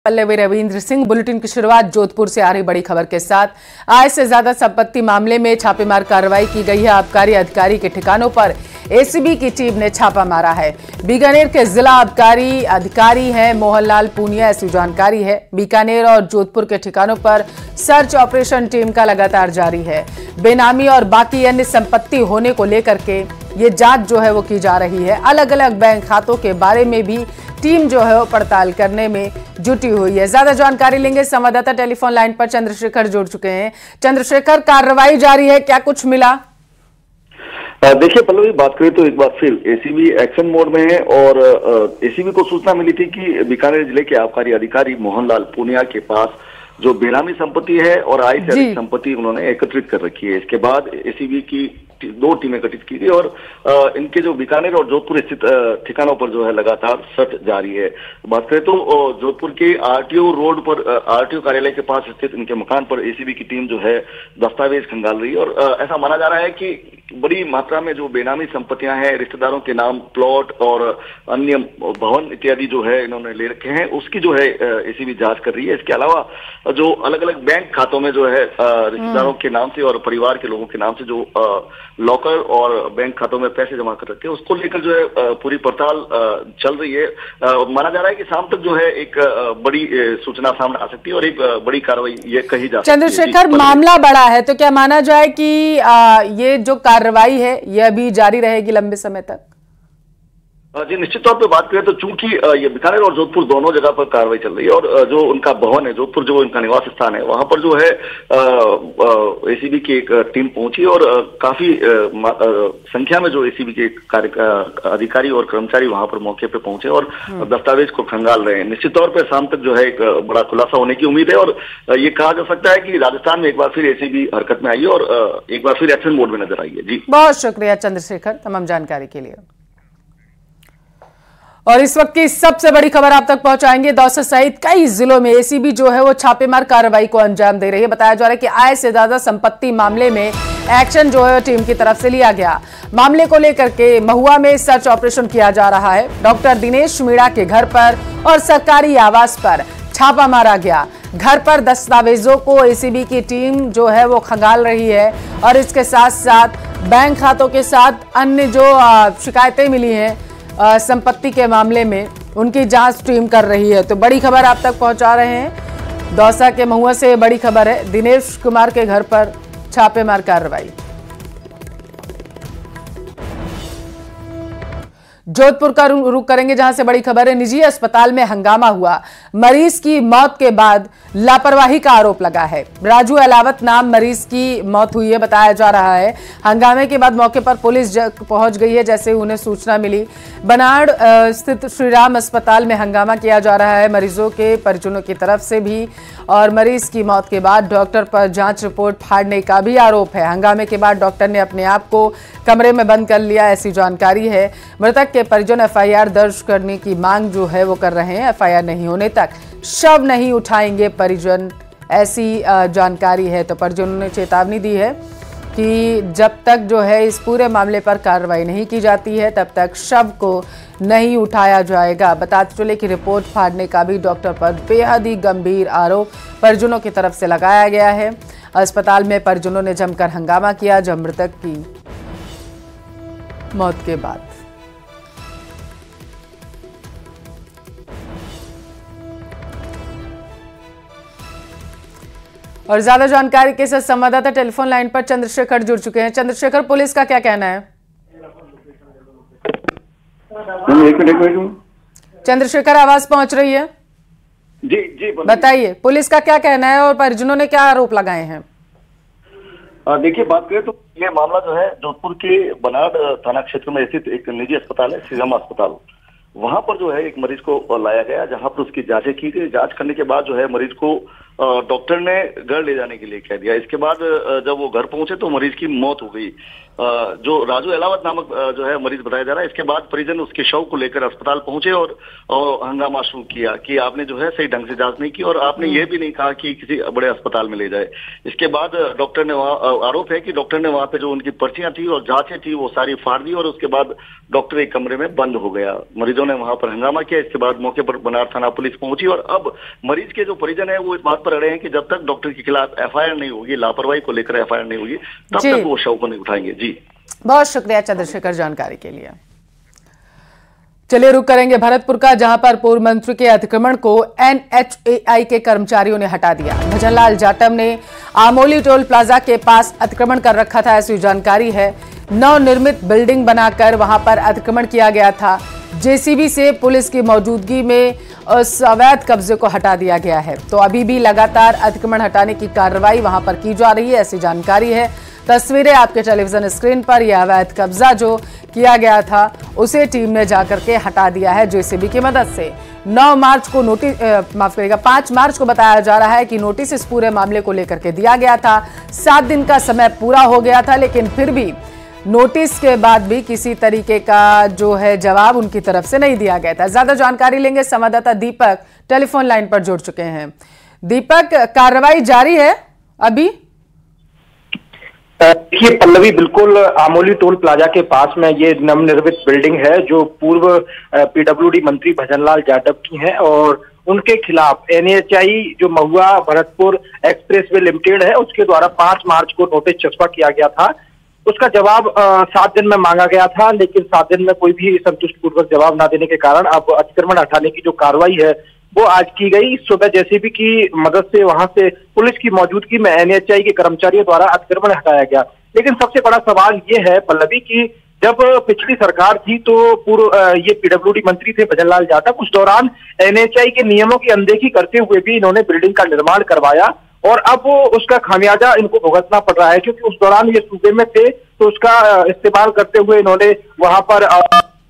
Pallavi Ravindra Singh. Bulletin की शुरुआत जोधपुर से आ रही बड़ी खबर के साथ। आय से ज्यादा संपत्ति मामले में छापेमार कार्रवाई की गई है। आबकारी अधिकारी के ठिकानों पर एसीबी की टीम ने छापा मारा है। बीकानेर के जिला आबकारी अधिकारी हैं मोहनलाल पूनिया, ऐसी जानकारी है। बीकानेर और जोधपुर के ठिकानों पर सर्च ऑपरेशन टीम का लगातार जारी है। बेनामी और बाकी अन्य संपत्ति होने को लेकर के ये जांच जो है वो की जा रही है। अलग अलग बैंक खातों के बारे में भी टीम जो है वो पड़ताल करने में जुटी हुई है। ज्यादा जानकारी लेंगे, संवाददाता टेलीफोन लाइन पर चंद्रशेखर जुड़ चुके हैं। चंद्रशेखर, कार्रवाई जारी है, क्या कुछ मिला? देखिए पल्लवी, बात करें तो एक बार फिर एसीबी एक्शन मोड में है और एसीबी को सूचना मिली थी कि बीकानेर जिले के आबकारी अधिकारी मोहनलाल पूनिया के पास जो बेनामी संपत्ति है और आय से अधिक संपत्ति उन्होंने एकत्रित कर रखी है। इसके बाद एसीबी की 2 टीमें गठित की गई और इनके जो बीकानेर और जोधपुर स्थित ठिकानों पर जो है लगातार सर्च जारी है। बात करें तो जोधपुर के आरटीओ रोड पर आरटीओ कार्यालय के पास स्थित इनके मकान पर एसीबी की टीम जो है दस्तावेज खंगाल रही है और ऐसा माना जा रहा है कि बड़ी मात्रा में जो बेनामी संपत्तियां हैं, रिश्तेदारों के नाम प्लॉट और अन्य भवन इत्यादि जो है इन्होंने ले रखे हैं, उसकी जो है एसीबी जांच कर रही है। इसके अलावा जो अलग अलग बैंक खातों में जो है रिश्तेदारों के नाम से और परिवार के लोगों के नाम से जो लॉकर और बैंक खातों में पैसे जमा कर रखे हैं, उसको लेकर जो है पूरी पड़ताल चल रही है। माना जा रहा है कि शाम तक जो है एक बड़ी सूचना सामने आ सकती है और एक बड़ी कार्रवाई ये कही जा सकती है। चंद्रशेखर, मामला बड़ा है तो क्या माना जाए कि ये जो कार्रवाई है ये अभी जारी रहेगी लंबे समय तक? जी निश्चित तौर पे बात करें तो चूंकि ये बीकानेर और जोधपुर दोनों जगह पर कार्रवाई चल रही है और जो उनका भवन है जोधपुर, जो इनका निवास स्थान है, वहां पर जो है एसीबी की एक टीम पहुंची और काफी संख्या में जो एसीबी के अधिकारी और कर्मचारी वहां पर मौके पे पहुंचे और दस्तावेज को खंगाल रहे हैं। निश्चित तौर पर शाम तक जो है एक बड़ा खुलासा होने की उम्मीद है और ये कहा जा सकता है कि राजस्थान में एक बार फिर एसीबी हरकत में आई है और एक बार फिर एक्शन मोड में नजर आई है। जी बहुत शुक्रिया चंद्रशेखर तमाम जानकारी के लिए। और इस वक्त की सबसे बड़ी खबर आप तक पहुंचाएंगे। दौसा सहित कई जिलों में एसीबी जो है वो छापेमार कार्रवाई को अंजाम दे रही है। बताया जा रहा है कि आय से ज्यादा संपत्ति मामले में एक्शन जो है टीम की तरफ से लिया गया। मामले को लेकर के महुआ में सर्च ऑपरेशन किया जा रहा है। डॉक्टर दिनेश मीणा के घर पर और सरकारी आवास पर छापा मारा गया। घर पर दस्तावेजों को एसीबी की टीम जो है वो खंगाल रही है और इसके साथ साथ बैंक खातों के साथ अन्य जो शिकायतें मिली हैं संपत्ति के मामले में, उनकी जांच टीम कर रही है। तो बड़ी खबर आप तक पहुंचा रहे हैं। दौसा के महुआ से बड़ी खबर है, दिनेश कुमार के घर पर छापेमार कार्रवाई। जोधपुर का रुख करेंगे जहां से बड़ी खबर है। निजी अस्पताल में हंगामा हुआ। मरीज की मौत के बाद लापरवाही का आरोप लगा है। राजू अलावत नाम मरीज की मौत हुई है बताया जा रहा है। हंगामे के बाद मौके पर पुलिस पहुंच गई है जैसे उन्हें सूचना मिली। बनाड़ स्थित श्रीराम अस्पताल में हंगामा किया जा रहा है मरीजों के परिजनों की तरफ से भी और मरीज की मौत के बाद डॉक्टर पर जांच रिपोर्ट फाड़ने का भी आरोप है। हंगामे के बाद डॉक्टर ने अपने आप को कमरे में बंद कर लिया, ऐसी जानकारी है। मृतक के परिजन एफआईआर दर्ज करने की मांग जो है वो कर रहे हैं। एफआईआर नहीं होने तक शव नहीं उठाएंगे परिजन, ऐसी जानकारी है। तो परिजनों ने चेतावनी दी है कि जब तक जो है इस पूरे मामले पर कार्रवाई नहीं की जाती है तब तक शव को नहीं उठाया जाएगा। बताते चले कि रिपोर्ट फाड़ने का भी डॉक्टर पर बेहद ही गंभीर आरोप परिजनों की तरफ से लगाया गया है। अस्पताल में परिजनों ने जमकर हंगामा किया जब मृतक की मौत के बाद। और ज्यादा जानकारी के साथ संवाददाता टेलीफोन लाइन पर चंद्रशेखर जुड़ चुके हैं। चंद्रशेखर, पुलिस का क्या कहना है? चंद्रशेखर, आवाज पहुंच रही है? जी जी बताइए, पुलिस का क्या कहना है और परिजनों ने क्या आरोप लगाए हैं? देखिए बात करें तो ये मामला जो है जोधपुर के बनाड़ थाना क्षेत्र में स्थित एक निजी अस्पताल है, श्रीराम अस्पताल। वहां पर जो है एक मरीज को लाया गया जहां पर उसकी जांचें की गई। जांच करने के बाद जो है मरीज को डॉक्टर ने घर ले जाने के लिए कह दिया। इसके बाद जब वो घर पहुंचे तो मरीज की मौत हो गई। जो राजू अलावत नामक जो है मरीज बताया जा रहा है, इसके बाद परिजन उसके शव को लेकर अस्पताल पहुंचे और हंगामा शुरू किया कि आपने जो है सही ढंग से जांच नहीं की और आपने ये भी नहीं कहा कि किसी बड़े अस्पताल में ले जाए। इसके बाद डॉक्टर ने वहाँ, आरोप है कि डॉक्टर ने वहां पे जो उनकी पर्चियां थी और जांचें थी वो सारी फाड़ दी और उसके बाद डॉक्टर एक कमरे में बंद हो गया। मरीजों ने वहां पर हंगामा किया। इसके बाद मौके पर बनार थाना पुलिस पहुंची और अब मरीज के जो परिजन है वो इस बात पर अड़े हैं कि जब तक डॉक्टर के खिलाफ एफआईआर नहीं होगी, लापरवाही को लेकर एफआईआर नहीं होगी, तब तक वो शव को नहीं उठाएंगे। जी, बहुत शुक्रिया चंद्रशेखर जानकारी के लिए। चलिए रुक करेंगे भरतपुर का, जहां पर पूर्व मंत्री के अतिक्रमण को NHAI के कर्मचारियों ने हटा दिया। भजनलाल जाटव ने आमोली टोल प्लाजा के पास अतिक्रमण कर रखा था, ऐसी जानकारी है। नवनिर्मित बिल्डिंग बनाकर वहां पर अतिक्रमण किया गया था। जेसीबी से पुलिस की मौजूदगी में उस अवैध कब्जे को हटा दिया गया है। तो अभी भी लगातार अतिक्रमण हटाने की कार्रवाई वहां पर की जा रही है, ऐसी जानकारी है। तस्वीरें आपके टेलीविजन स्क्रीन पर। यह अवैध कब्जा जो किया गया था उसे टीम ने जाकर के हटा दिया है जेसीबी की मदद से। 9 मार्च को नोटिस, माफ करिएगा 5 मार्च को बताया जा रहा है कि नोटिस इस पूरे मामले को लेकर के दिया गया था। 7 दिन का समय पूरा हो गया था, लेकिन फिर भी नोटिस के बाद भी किसी तरीके का जो है जवाब उनकी तरफ से नहीं दिया गया था। ज्यादा जानकारी लेंगे, संवाददाता दीपक टेलीफोन लाइन पर जुड़ चुके हैं। दीपक, कार्रवाई जारी है अभी? देखिए पल्लवी, बिल्कुल आमोली टोल प्लाजा के पास में ये नवनिर्मित बिल्डिंग है जो पूर्व PWD मंत्री भजनलाल जाटव की है और उनके खिलाफ NHAI जो महुआ भरतपुर एक्सप्रेसवे लिमिटेड है उसके द्वारा 5 मार्च को नोटिस चस्पा किया गया था। उसका जवाब 7 दिन में मांगा गया था, लेकिन 7 दिन में कोई भी संतुष्टिपूर्वक जवाब न देने के कारण अब अतिक्रमण हटाने की जो कार्रवाई है वो आज की गई। सुबह जेसीबी की मदद से वहां से पुलिस की मौजूदगी में NHAI के कर्मचारियों द्वारा अतिक्रमण हटाया गया। लेकिन सबसे बड़ा सवाल ये है पल्लवी कि जब पिछली सरकार थी तो पूर्व ये PWD मंत्री थे भजनलाल जाटव, उस दौरान NHAI के नियमों की अनदेखी करते हुए भी इन्होंने बिल्डिंग का निर्माण करवाया और अब उसका खामियाजा इनको भुगतना पड़ रहा है, क्योंकि उस दौरान ये सूबे में थे तो उसका इस्तेमाल करते हुए इन्होंने वहां पर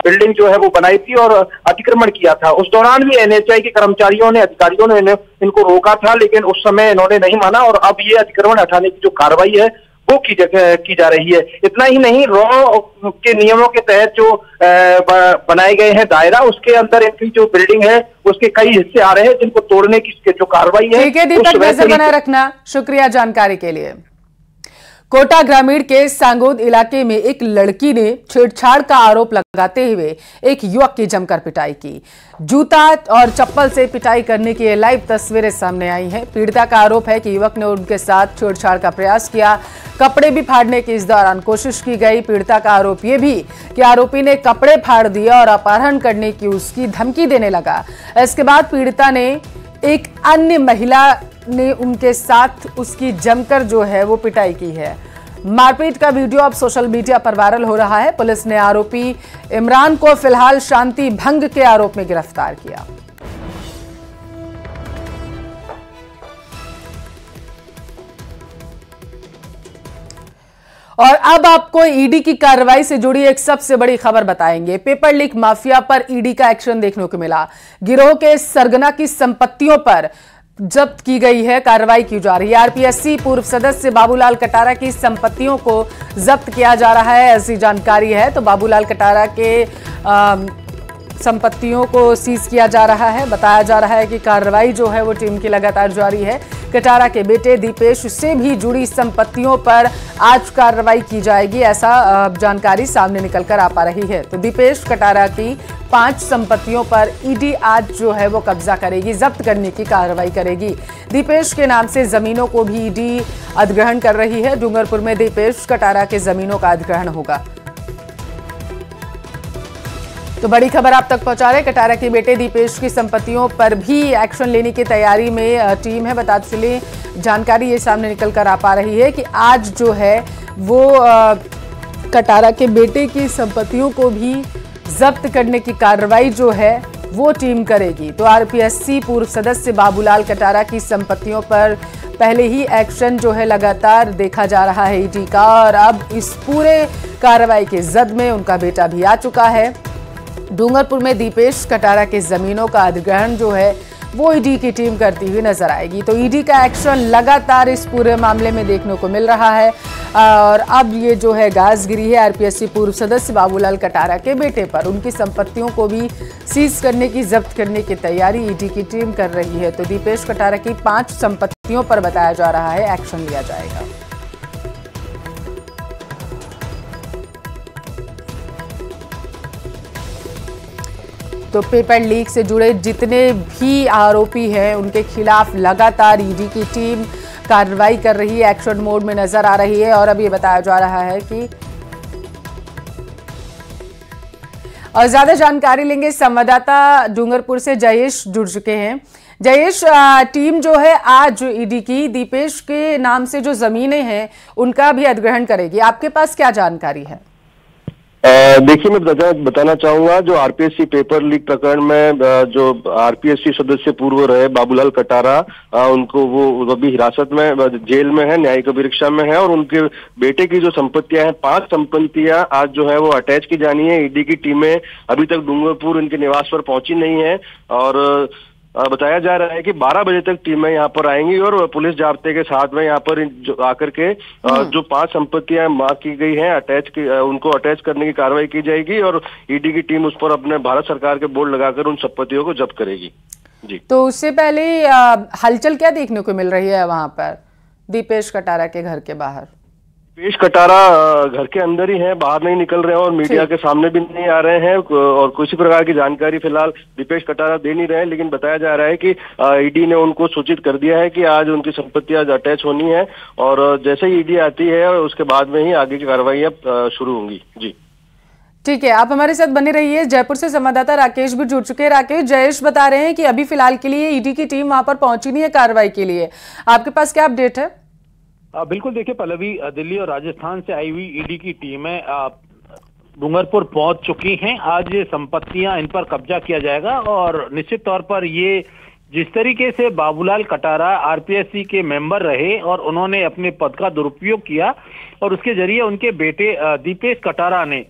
बिल्डिंग जो है वो बनाई थी और अतिक्रमण किया था। उस दौरान भी NHAI के कर्मचारियों ने, अधिकारियों ने इनको रोका था, लेकिन उस समय इन्होंने नहीं माना और अब ये अतिक्रमण हटाने की जो कार्रवाई है वो की जा रही है। इतना ही नहीं, रॉ के नियमों के तहत जो बनाए गए हैं दायरा, उसके अंदर इनकी जो बिल्डिंग है उसके कई हिस्से आ रहे हैं जिनको तोड़ने की जो कार्रवाई है। ठीक है दीपक, नजर बनाए रखना, शुक्रिया जानकारी के लिए। कोटा ग्रामीण के सांगोद इलाके में एक लड़की ने छेड़छाड़ का आरोप लगाते हुए एक युवक की जमकर पिटाई की। जूता और चप्पल से पिटाई करने की लाइव तस्वीरें सामने आई हैं। पीड़िता का आरोप है कि युवक ने उनके साथ छेड़छाड़ का प्रयास किया, कपड़े भी फाड़ने की इस दौरान कोशिश की गई। पीड़िता का आरोप यह भी कि आरोपी ने कपड़े फाड़ दिए और अपहरण करने की उसकी धमकी देने लगा। इसके बाद पीड़िता ने एक अन्य महिला ने उनके साथ उसकी जमकर जो है वो पिटाई की है। मारपीट का वीडियो अब सोशल मीडिया पर वायरल हो रहा है। पुलिस ने आरोपी इमरान को फिलहाल शांति भंग के आरोप में गिरफ्तार किया। और अब आपको ईडी की कार्रवाई से जुड़ी एक सबसे बड़ी खबर बताएंगे। पेपर लीक माफिया पर ईडी का एक्शन देखने को मिला। गिरोह के सरगना की संपत्तियों पर जब्त की गई है, कार्रवाई की जा रही है। आरपीएससी पूर्व सदस्य बाबूलाल कटारा की संपत्तियों को जब्त किया जा रहा है, ऐसी जानकारी है। तो बाबूलाल कटारा के संपत्तियों को सीज किया जा रहा है। बताया जा रहा है कि कार्रवाई जो है वो टीम की लगातार जारी है। कटारा के बेटे दीपेश से भी जुड़ी संपत्तियों पर आज कार्रवाई की जाएगी, ऐसा जानकारी सामने निकलकर आ पा रही है। तो दीपेश कटारा की 5 संपत्तियों पर ईडी आज जो है वो कब्जा करेगी, जब्त करने की कार्रवाई करेगी। दीपेश के नाम से जमीनों को भी ईडी अधिग्रहण कर रही है। डूंगरपुर में दीपेश कटारा के जमीनों का अधिग्रहण होगा। तो बड़ी खबर आप तक पहुंचा रहे, कटारा के बेटे दीपेश की संपत्तियों पर भी एक्शन लेने की तैयारी में टीम है। बता चलिए जानकारी ये सामने निकल कर आ पा रही है कि आज जो है वो कटारा के बेटे की संपत्तियों को भी जब्त करने की कार्रवाई जो है वो टीम करेगी। तो आरपीएससी पूर्व सदस्य बाबूलाल कटारा की संपत्तियों पर पहले ही एक्शन जो है लगातार देखा जा रहा है ईडी का, और अब इस पूरे कार्रवाई के जद में उनका बेटा भी आ चुका है। डूंगरपुर में दीपेश कटारा के जमीनों का अधिग्रहण जो है वो ईडी की टीम करती हुई नजर आएगी। तो ईडी का एक्शन लगातार इस पूरे मामले में देखने को मिल रहा है और अब ये जो है गाजगिरी है आरपीएससी पूर्व सदस्य बाबूलाल कटारा के बेटे पर। उनकी संपत्तियों को भी सीज करने की, जब्त करने की तैयारी ईडी की टीम कर रही है। तो दीपेश कटारा की 5 संपत्तियों पर बताया जा रहा है एक्शन लिया जाएगा। तो पेपर लीक से जुड़े जितने भी आरोपी हैं उनके खिलाफ लगातार ईडी की टीम कार्रवाई कर रही है, एक्शन मोड में नजर आ रही है। और अब ये बताया जा रहा है कि और ज्यादा जानकारी लेंगे, संवाददाता डूंगरपुर से जयेश जुड़ चुके हैं। जयेश, टीम जो है आज ईडी की दीपेश के नाम से जो जमीनें हैं उनका भी अधिग्रहण करेगी, आपके पास क्या जानकारी है? देखिए, मैं बताना चाहूंगा, जो आरपीएससी पेपर लीक प्रकरण में जो आरपीएससी सदस्य पूर्व रहे बाबूलाल कटारा, उनको वो अभी हिरासत में जेल में है, न्यायिक अभिरक्षा में है और उनके बेटे की जो संपत्तियां हैं, 5 संपत्तियां आज जो है वो अटैच की जानी है। ईडी की टीमें अभी तक डूंगरपुर इनके निवास पर पहुंची नहीं है और बताया जा रहा है कि 12 बजे तक टीमें यहाँ पर आएंगी और पुलिस जाब्ते के साथ में यहाँ पर आकर के जो 5 संपत्तियां मार्क की गई हैं उनको अटैच करने की कार्रवाई की जाएगी और ईडी की टीम उस पर अपने भारत सरकार के बोर्ड लगाकर उन संपत्तियों को जब्त करेगी। जी, तो उससे पहले हलचल क्या देखने को मिल रही है वहां पर दीपेश कटारा के घर के बाहर? दीपेश कटारा घर के अंदर ही हैं, बाहर नहीं निकल रहे हैं और मीडिया के सामने भी नहीं आ रहे हैं और किसी प्रकार की जानकारी फिलहाल दीपेश कटारा दे नहीं रहे हैं। लेकिन बताया जा रहा है कि ईडी ने उनको सूचित कर दिया है कि आज उनकी संपत्तियां अटैच होनी है और जैसे ही ईडी आती है उसके बाद में ही आगे की कार्रवाइयां शुरू होंगी। जी, ठीक है, आप हमारे साथ बने रहिए। जयपुर से संवाददाता राकेश भी जुड़ चुके हैं। राकेश, जयेश बता रहे हैं कि अभी फिलहाल के लिए ईडी की टीम वहां पर पहुंची नहीं है कार्रवाई के लिए, आपके पास क्या अपडेट है? बिल्कुल, देखिए पल्लवी, दिल्ली और राजस्थान से आई हुई ईडी की टीमें डूंगरपुर पहुंच चुकी हैं। आज ये संपत्तियां इन पर कब्जा किया जाएगा और निश्चित तौर पर ये जिस तरीके से बाबूलाल कटारा आरपीएससी के मेंबर रहे और उन्होंने अपने पद का दुरुपयोग किया और उसके जरिए उनके बेटे दीपेश कटारा ने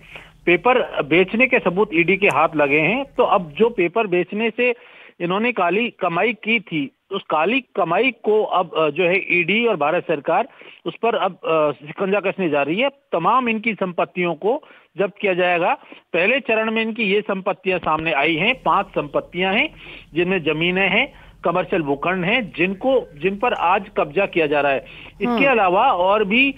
पेपर बेचने के सबूत ईडी के हाथ लगे हैं। तो अब जो पेपर बेचने से इन्होंने काली कमाई की थी, उस काली कमाई को अब जो है ईडी और भारत सरकार उस पर अब शिकंजा कसने जा रही है। तमाम इनकी संपत्तियों को जब्त किया जाएगा। पहले चरण में इनकी ये संपत्तियां सामने आई हैं, 5 संपत्तियां हैं जिनमें जमीनें हैं, कमर्शियल भूखंड हैं, जिन पर आज कब्जा किया जा रहा है। इसके अलावा और भी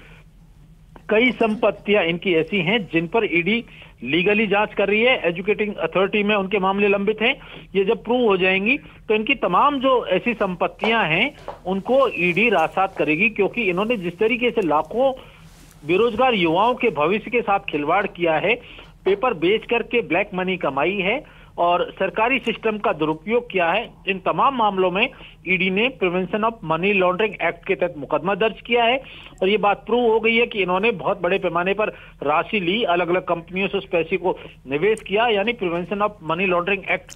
कई संपत्तियां इनकी ऐसी हैं जिन पर ईडी लीगली जांच कर रही है। एजुकेटिंग अथॉरिटी में उनके मामले लंबित हैं। ये जब प्रूव हो जाएंगी तो इनकी तमाम जो ऐसी संपत्तियां हैं उनको ईडी रासात करेगी, क्योंकि इन्होंने जिस तरीके से लाखों बेरोजगार युवाओं के भविष्य के साथ खिलवाड़ किया है, पेपर बेच करके ब्लैक मनी कमाई है और सरकारी सिस्टम का दुरुपयोग किया है, इन तमाम मामलों में ईडी ने prevention of money laundering act के तहत मुकदमा दर्ज किया है। और ये बात प्रूव हो गई है कि इन्होंने बहुत बड़े पैमाने पर राशि ली, अलग अलग कंपनियों से उस पैसे को निवेश किया, यानी prevention of money laundering act.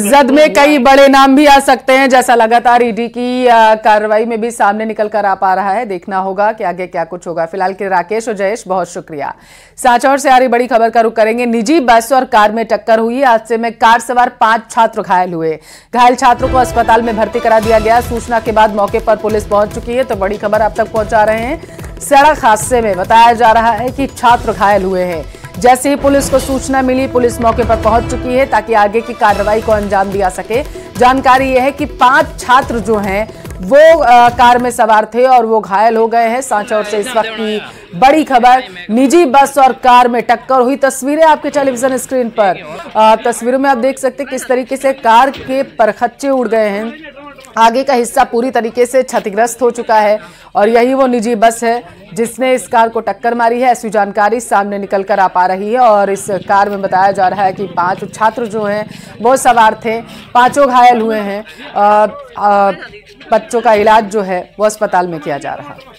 जद में कई बड़े नाम भी आ सकते हैं, जैसा लगातार ईडी की कार्रवाई में भी सामने निकल कर आ पा रहा है। देखना होगा कि आगे क्या कुछ होगा। फिलहाल के राकेश और जयेश, बहुत शुक्रिया। सांचौर से आ रही बड़ी खबर का रुख करेंगे। निजी बस और कार में टक्कर हुई। हादसे में कार सवार 5 छात्र घायल हुए। घायल छात्रों को अस्पताल में भर्ती करा दिया गया। सूचना के बाद मौके पर पुलिस पहुंच चुकी है। तो बड़ी खबर आप तक पहुंचा रहे हैं। सड़क हादसे में बताया जा रहा है कि छात्र घायल हुए हैं। जैसे ही पुलिस को सूचना मिली, पुलिस मौके पर पहुंच चुकी है ताकि आगे की कार्रवाई को अंजाम दिया सके। जानकारी यह है कि 5 छात्र जो हैं वो कार में सवार थे और वो घायल हो गए हैं। सांचौर से इस वक्त की बड़ी खबर, निजी बस और कार में टक्कर हुई। तस्वीरें आपके टेलीविजन स्क्रीन पर, तस्वीरों में आप देख सकते हैं किस तरीके से कार के परखच्चे उड़ गए हैं। आगे का हिस्सा पूरी तरीके से क्षतिग्रस्त हो चुका है और यही वो निजी बस है जिसने इस कार को टक्कर मारी है। ऐसी जानकारी सामने निकल कर आ पा रही है और इस कार में बताया जा रहा है कि 5 छात्र जो हैं वो सवार थे, 5 घायल हुए हैं। बच्चों का इलाज जो है वो अस्पताल में किया जा रहा है।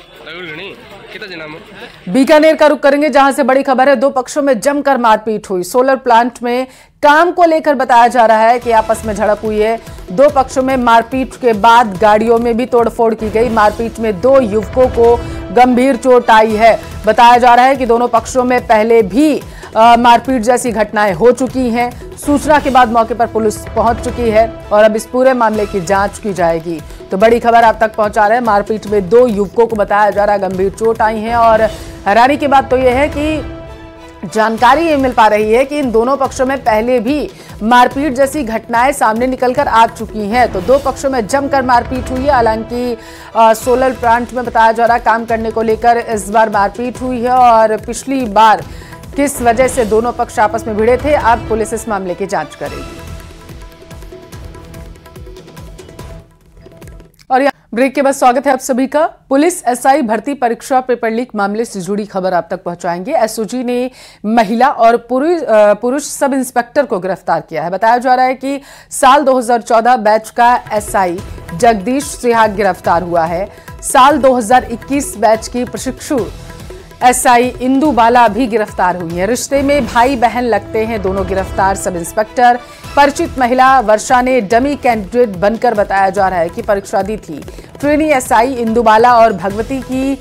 बीकानेर का रुख करेंगे, जहां से बड़ी खबर है। 2 पक्षों में जमकर मारपीट हुई। सोलर प्लांट में काम को लेकर बताया जा रहा है कि आपस में झड़प हुई है। 2 पक्षों में मारपीट के बाद गाड़ियों में भी तोड़फोड़ की गई। मारपीट में 2 युवकों को गंभीर चोट आई है। बताया जा रहा है कि दोनों पक्षों में पहले भी मारपीट जैसी घटनाएं हो चुकी हैं। सूचना के बाद मौके पर पुलिस पहुंच चुकी है और अब इस पूरे मामले की जांच की जाएगी। तो बड़ी खबर आप तक पहुंचा रहे हैं। मारपीट में 2 युवकों को बताया जा रहा है गंभीर चोट आई है और हैरानी की बात तो यह है कि जानकारी ये मिल पा रही है कि इन दोनों पक्षों में पहले भी मारपीट जैसी घटनाएं सामने निकलकर आ चुकी हैं। तो 2 पक्षों में जमकर मारपीट हुई है। हालांकि सोलर प्लांट में बताया जा रहा है काम करने को लेकर इस बार मारपीट हुई है और पिछली बार किस वजह से दोनों पक्ष आपस में भिड़े थे, अब पुलिस इस मामले की जांच करेगी। और ब्रेक के बाद स्वागत है आप सभी का। पुलिस एसआई भर्ती परीक्षा पेपर लीक मामले से जुड़ी खबर आप तक पहुंचाएंगे। एसओजी ने महिला और पुरुष सब इंस्पेक्टर को गिरफ्तार किया है। बताया जा रहा है कि साल 2014 बैच का एसआई जगदीश सिहाग गिरफ्तार हुआ है। साल 2021 बैच की प्रशिक्षु एसआई इंदु बाला भी गिरफ्तार हुई है। रिश्ते में भाई बहन लगते हैं दोनों गिरफ्तार सब इंस्पेक्टर। परिचित महिला वर्षा ने डमी कैंडिडेट बनकर बताया जा रहा है कि परीक्षा दी थी। ट्रेनी एसआई इंदु बाला और भगवती की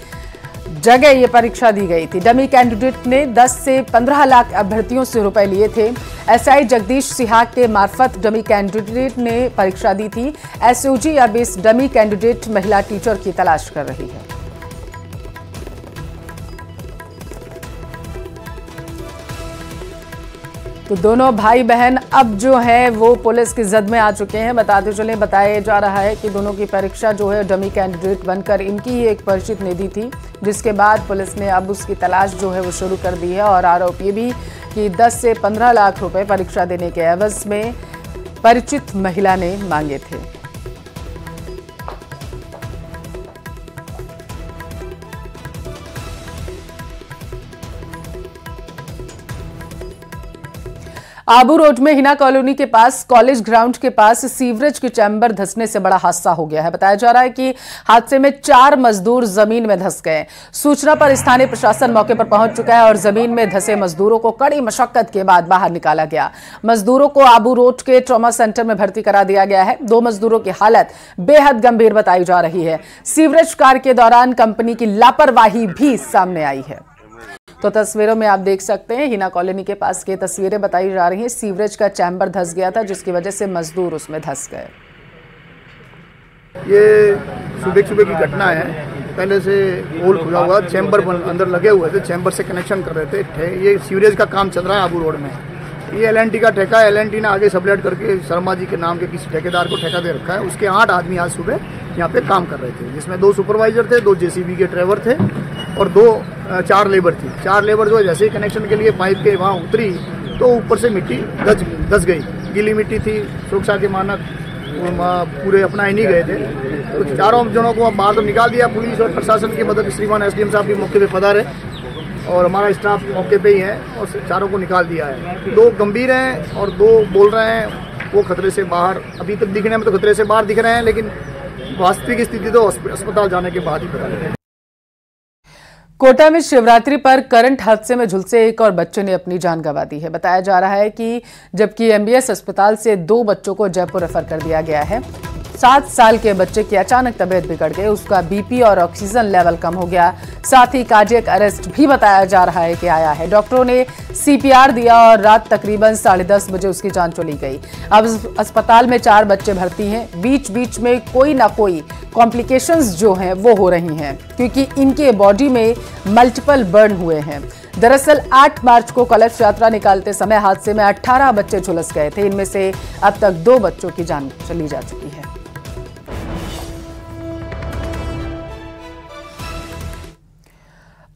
जगह ये परीक्षा दी गई थी। डमी कैंडिडेट ने 10 से 15 लाख अभ्यर्थियों से रुपए लिए थे। एसआई जगदीश सिहाग के मार्फत डमी कैंडिडेट ने परीक्षा दी थी। एसओजी अब इस डमी कैंडिडेट महिला टीचर की तलाश कर रही है। तो दोनों भाई बहन अब जो है वो पुलिस की जद में आ चुके हैं। बताया जा रहा है कि दोनों की परीक्षा जो है डमी कैंडिडेट बनकर इनकी ही एक परिचित ने दी थी, जिसके बाद पुलिस ने अब उसकी तलाश जो है वो शुरू कर दी है। और आरोप ये भी कि 10 से 15 लाख रुपए परीक्षा देने के एवज में परिचित महिला ने मांगे थे। आबू रोड में हिना कॉलोनी के पास कॉलेज ग्राउंड के पास सीवरेज की चैम्बर धंसने से बड़ा हादसा हो गया है। बताया जा रहा है कि हादसे में 4 मजदूर जमीन में धंस गए। सूचना पर स्थानीय प्रशासन मौके पर पहुंच चुका है और जमीन में धंसे मजदूरों को कड़ी मशक्कत के बाद बाहर निकाला गया। मजदूरों को आबू रोड के ट्रॉमा सेंटर में भर्ती करा दिया गया है। 2 मजदूरों की हालत बेहद गंभीर बताई जा रही है। सीवरेज कार्य के दौरान कंपनी की लापरवाही भी सामने आई है। तो तस्वीरों में आप देख सकते हैं हिना कॉलोनी के पास की तस्वीरें बताई जा रही हैं। सीवरेज का चैम्बर धंस गया था, जिसकी वजह से मजदूर उसमें धंस गए। ये सुबह की घटना है। पहले से होल खुला हुआ, चैम्बर अंदर लगे हुए थे, चैम्बर से कनेक्शन कर रहे थे। ये सीवरेज का काम चल रहा है आबू रोड में। ये एल&टी का ठेका है। एल&टी ने आगे सबलेट करके शर्मा जी के नाम के किसी ठेकेदार को ठेका दे रखा है। उसके 8 आदमी आज सुबह यहाँ पे काम कर रहे थे, जिसमें 2 सुपरवाइजर थे, 2 जेसीबी के ड्राइवर थे और 4 लेबर थी। 4 लेबर जो है जैसे ही कनेक्शन के लिए पाइप के वहाँ उतरी तो ऊपर से मिट्टी धस गई। गीली मिट्टी थी, सुरक्षा के मानक पूरे अपना ही नहीं गए थे। तो चारों जनों को अब बाहर तो निकाल दिया। पुलिस और प्रशासन की मदद, श्रीमान एसडीएम साहब भी मौके पे पधारे और हमारा स्टाफ मौके पे ही है और चारों को निकाल दिया है। 2 गंभीर हैं और 2 बोल रहे हैं वो खतरे से बाहर, अभी तक दिखने में तो खतरे से बाहर दिख रहे हैं, लेकिन वास्तविक स्थिति तो अस्पताल जाने के बाद ही पता लगेगी। कोटा में शिवरात्रि पर करंट हादसे में झुलसे एक और बच्चे ने अपनी जान गंवा दी है। बताया जा रहा है कि जबकि एमबीएस अस्पताल से 2 बच्चों को जयपुर रेफर कर दिया गया है। 7 साल के बच्चे की अचानक तबीयत बिगड़ गई, उसका बीपी और ऑक्सीजन लेवल कम हो गया। साथ ही कार्डियक अरेस्ट भी बताया जा रहा है कि आया है। डॉक्टरों ने सीपीआर दिया और रात तकरीबन 10:30 बजे उसकी जान चली गई। अब अस्पताल में 4 बच्चे भर्ती हैं। बीच बीच में कोई ना कोई कॉम्प्लिकेशंस जो हैं वो हो रही हैं, क्योंकि इनके बॉडी में मल्टीपल बर्न हुए हैं। दरअसल 8 मार्च को कलश यात्रा निकालते समय हादसे में 18 बच्चे झुलस गए थे। इनमें से अब तक 2 बच्चों की जान चली जा चुकी है।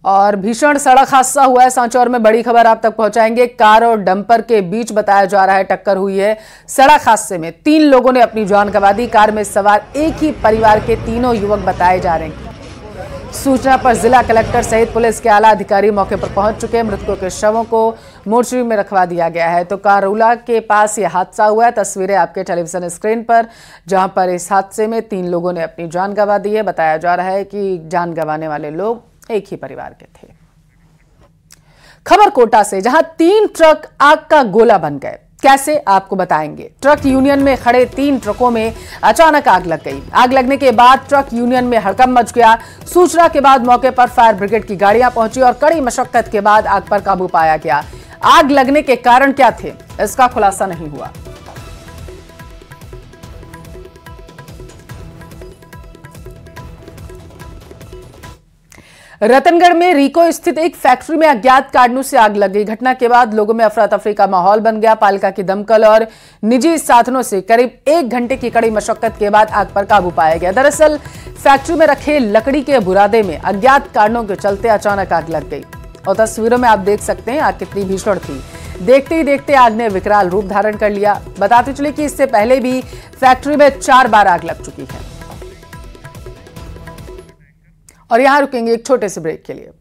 और भीषण सड़क हादसा हुआ है सांचौर में। बड़ी खबर आप तक पहुंचाएंगे। कार और डंपर के बीच बताया जा रहा है टक्कर हुई है। सड़क हादसे में 3 लोगों ने अपनी जान गंवा दी। कार में सवार एक ही परिवार के 3 युवक बताए जा रहे हैं। सूचना पर जिला कलेक्टर सहित पुलिस के आला अधिकारी मौके पर पहुंच चुके हैं। मृतकों के शवों को मोर्चरी में रखवा दिया गया है। तो कारूला के पास यह हादसा हुआ है। तस्वीरें आपके टेलीविजन स्क्रीन पर, जहां पर इस हादसे में 3 लोगों ने अपनी जान गंवा दी है। बताया जा रहा है कि जान गंवाने वाले लोग एक ही परिवार के थे। खबर कोटा से, जहां 3 ट्रक आग का गोला बन गए। कैसे, आपको बताएंगे। ट्रक यूनियन में खड़े 3 ट्रकों में अचानक आग लग गई। आग लगने के बाद ट्रक यूनियन में हड़कंप मच गया। सूचना के बाद मौके पर फायर ब्रिगेड की गाड़ियां पहुंची और कड़ी मशक्कत के बाद आग पर काबू पाया गया। आग लगने के कारण क्या थे, इसका खुलासा नहीं हुआ। रतनगढ़ में रीको स्थित एक फैक्ट्री में अज्ञात कारणों से आग लग गई। घटना के बाद लोगों में अफरा तफरी का माहौल बन गया। पालिका की दमकल और निजी साधनों से करीब 1 घंटे की कड़ी मशक्कत के बाद आग पर काबू पाया गया। दरअसल फैक्ट्री में रखे लकड़ी के बुरादे में अज्ञात कारणों के चलते अचानक आग लग गई और तस्वीरों में आप देख सकते हैं आग कितनी भीषण थी। देखते ही देखते आग ने विकराल रूप धारण कर लिया। बताते चले कि इससे पहले भी फैक्ट्री में 4 बार आग लग चुकी है। और यहां रुकेंगे एक छोटे से ब्रेक के लिए।